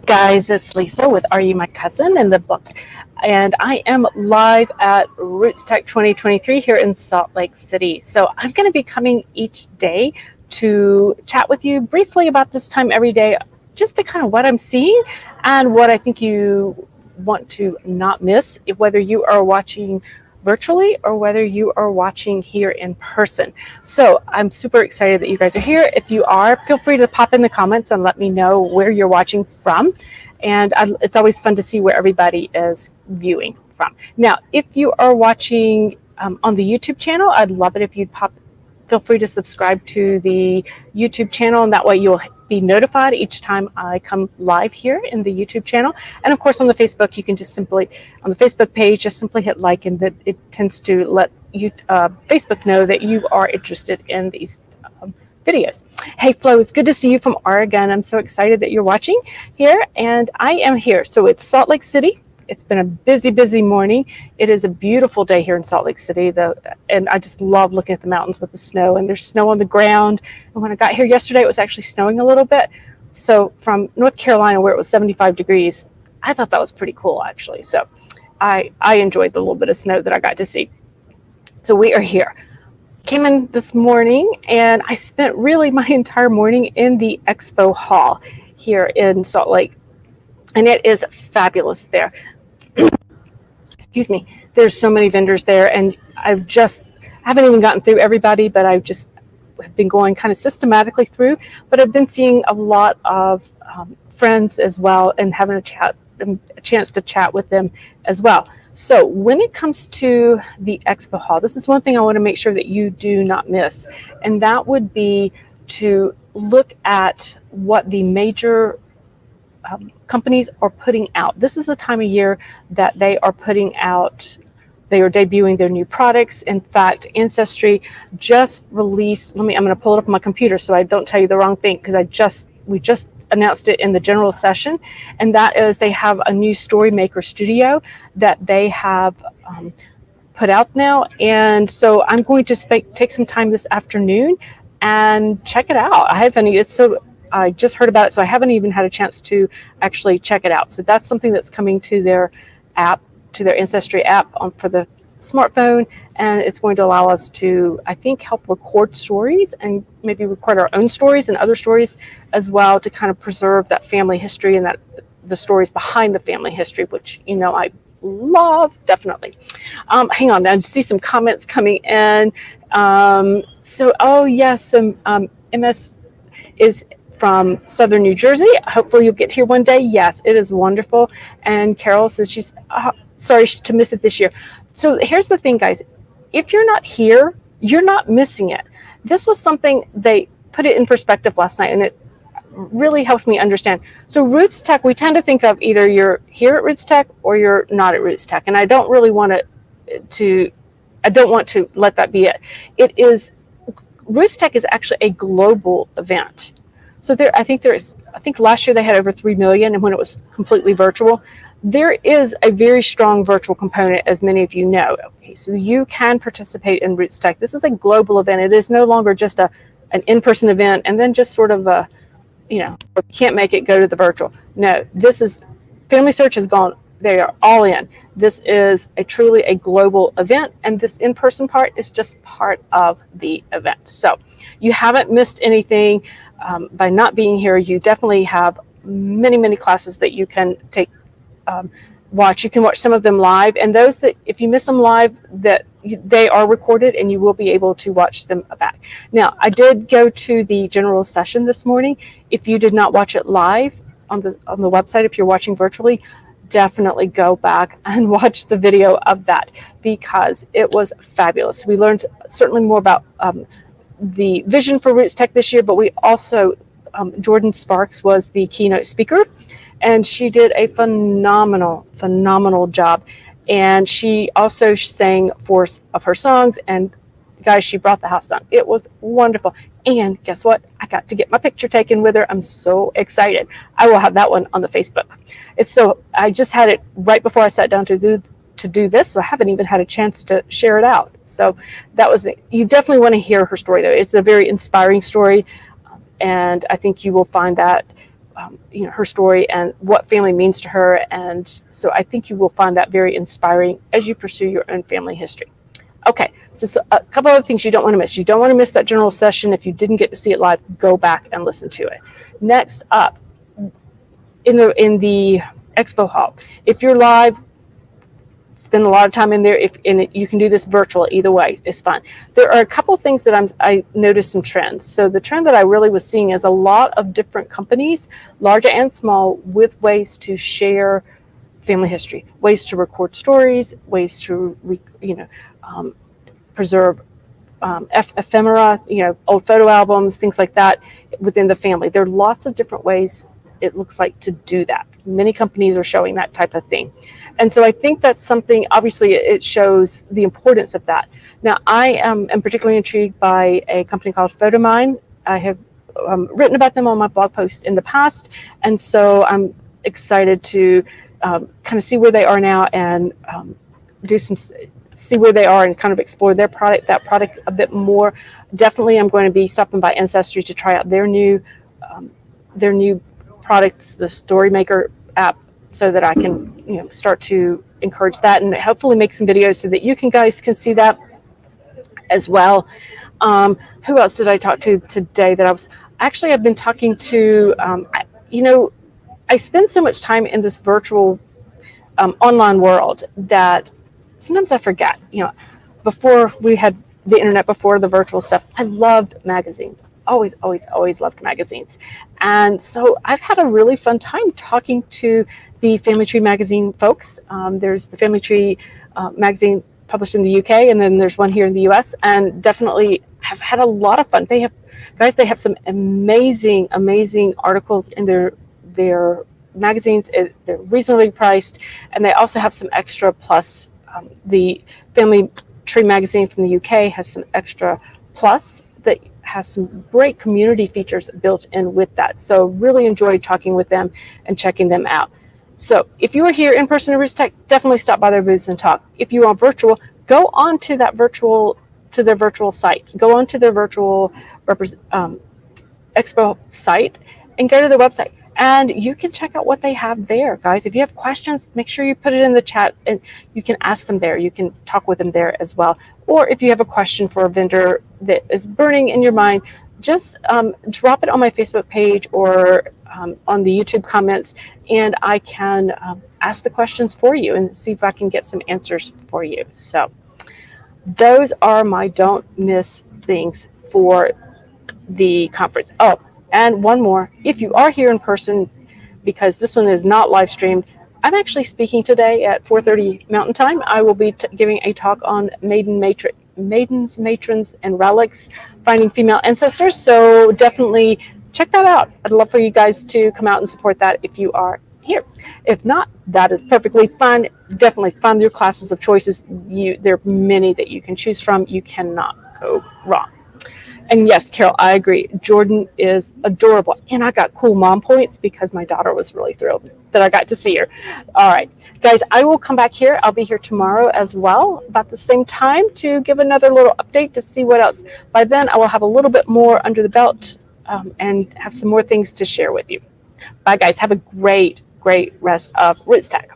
guys, it's Lisa with Are You My Cousin in the book, and I am live at RootsTech 2023 here in Salt Lake City. So I'm going to be coming each day to chat with you briefly about this time every day, just to kind of what I'm seeing and what I think you want to not miss, whether you are watching virtually or whether you are watching here in person. So I'm super excited that you guys are here. If you are, feel free to pop in the comments and let me know where you're watching from. And it's always fun to see where everybody is viewing from. Now, if you are watching on the YouTube channel, I'd love it if you'd feel free to subscribe to the YouTube channel, and that way you'll be notified each time I come live here in the YouTube channel. And of course on the Facebook, you can just simply, on the Facebook page, just simply hit like, and that it tends to let you Facebook know that you are interested in these videos. Hey Flo, it's good to see you from Oregon. I'm so excited that you're watching here, and I am here. So it's Salt Lake City. It's been a busy morning. It is a beautiful day here in Salt Lake City, and I just love looking at the mountains with the snow, and there's snow on the ground. And when I got here yesterday, it was actually snowing a little bit. So from North Carolina, where it was 75 degrees, I thought that was pretty cool, actually. So I enjoyed the little bit of snow that I got to see. So we are here. Came in this morning, and I spent really my entire morning in the Expo hall here in Salt Lake, and it is fabulous there. Excuse me. There's so many vendors there, and I haven't even gotten through everybody, but I've just been going kind of systematically through. But I've been seeing a lot of friends as well, and having a chance to chat with them as well. So when it comes to the Expo hall, this is one thing I want to make sure that you do not miss, and that would be to look at what the major companies are putting out. This is the time of year that they are debuting their new products. In fact, Ancestry just released, I'm going to pull it up on my computer so I don't tell you the wrong thing, because we just announced it in the general session, and that is they have a new Story Maker Studio that they have put out now. And so I'm going to take some time this afternoon and check it out. I just heard about it, so I haven't even had a chance to actually check it out. So that's something that's coming to their app, to their Ancestry app for the smartphone, and it's going to allow us to, I think, help record stories and maybe record our own stories and other stories as well, to kind of preserve that family history and the stories behind the family history, which, I love, definitely. Hang on, I see some comments coming in. Oh yes, MS is from Southern New Jersey. Hopefully you'll get here one day. Yes, it is wonderful. And Carol says she's sorry to miss it this year. So here's the thing, guys. If you're not here, you're not missing it. This was something, they put it in perspective last night, and it really helped me understand. So RootsTech, we tend to think of either you're here at RootsTech or you're not at RootsTech. And I don't really want to let that be it. RootsTech is actually a global event. So I think last year they had over 3 million, and when it was completely virtual. There is a very strong virtual component, as many of you know. Okay, so you can participate in RootsTech. This is a global event. It is no longer just an in-person event and then just sort of if you can't make it, go to the virtual. No, this is, Family Search has gone, they are all in. This is truly a global event, and this in-person part is just part of the event. So you haven't missed anything by not being here. You definitely have many classes that you can take, watch. You can watch some of them live, and those that, if you miss them live, they are recorded and you will be able to watch them back. Now, I did go to the general session this morning. If you did not watch it live on the website, if you're watching virtually, definitely go back and watch the video of that, because it was fabulous. We learned certainly more about the vision for RootsTech this year, but we also, Jordan Sparks was the keynote speaker, and she did a phenomenal job. And she also sang 4 of her songs, and guys, she brought the house down. It was wonderful. And guess what? I got to get my picture taken with her. I'm so excited. I will have that one on the Facebook. I just had it right before I sat down to do this, so I haven't even had a chance to share it out. So you definitely want to hear her story, though. It's a very inspiring story, and I think you will find that her story and what family means to her. And so I think you will find that very inspiring as you pursue your own family history. Okay, so a couple of things you don't want to miss. You don't want to miss that general session. If you didn't get to see it live, go back and listen to it. Next up, in the expo hall, if you're live, spend a lot of time in there. You can do this virtual, either way, it's fun. There are a couple of things that I noticed some trends. So the trend that I really was seeing is a lot of different companies, large and small, with ways to share family history, ways to record stories, ways to preserve ephemera, old photo albums, things like that within the family. There are lots of different ways, it looks like, to do that. Many companies are showing that type of thing. And so I think that's something, obviously it shows the importance of that. Now, I am particularly intrigued by a company called PhotoMine. I have written about them on my blog post in the past. And so I'm excited to kind of see where they are now and see where they are and kind of explore that product a bit more. Definitely, I'm going to be stopping by Ancestry to try out their new products, the Storymaker app, so that I can start to encourage that and hopefully make some videos so that you guys can see that as well. Who else did I talk to today? I've been talking to. I spend so much time in this virtual online world that sometimes I forget. Before we had the internet, before the virtual stuff, I loved magazines. Always loved magazines. And so I've had a really fun time talking to the Family Tree magazine folks. There's the Family Tree magazine published in the UK, and then there's one here in the US, and definitely have had a lot of fun. They have some amazing articles in their magazines. They're reasonably priced, and they also have some extra plus. The Family Tree magazine from the UK has some extra plus that has some great community features built in with that. So really enjoyed talking with them and checking them out. So if you are here in person at RootsTech, definitely stop by their booths and talk. If you are virtual, go on to their virtual site. Go on to their virtual Expo site and go to their website. And you can check out what they have there, guys. If you have questions, make sure you put it in the chat and you can ask them there. You can talk with them there as well. Or if you have a question for a vendor that is burning in your mind, just drop it on my Facebook page or on the YouTube comments, and I can ask the questions for you and see if I can get some answers for you. So those are my don't miss things for the conference. Oh, and one more, if you are here in person, because this one is not live streamed, I'm actually speaking today at 4:30 Mountain Time. I will be giving a talk on maidens, matrons, and relics, finding female ancestors. So definitely check that out. I'd love for you guys to come out and support that if you are here. If not, that is perfectly fine. Definitely find your classes of choices. There are many that you can choose from. You cannot go wrong. And yes, Carol, I agree. Jordan is adorable. And I got cool mom points because my daughter was really thrilled that I got to see her. All right, guys, I will come back here. I'll be here tomorrow as well, about the same time, to give another little update to see what else. By then, I will have a little bit more under the belt and have some more things to share with you. Bye, guys. Have a great rest of RootsTech.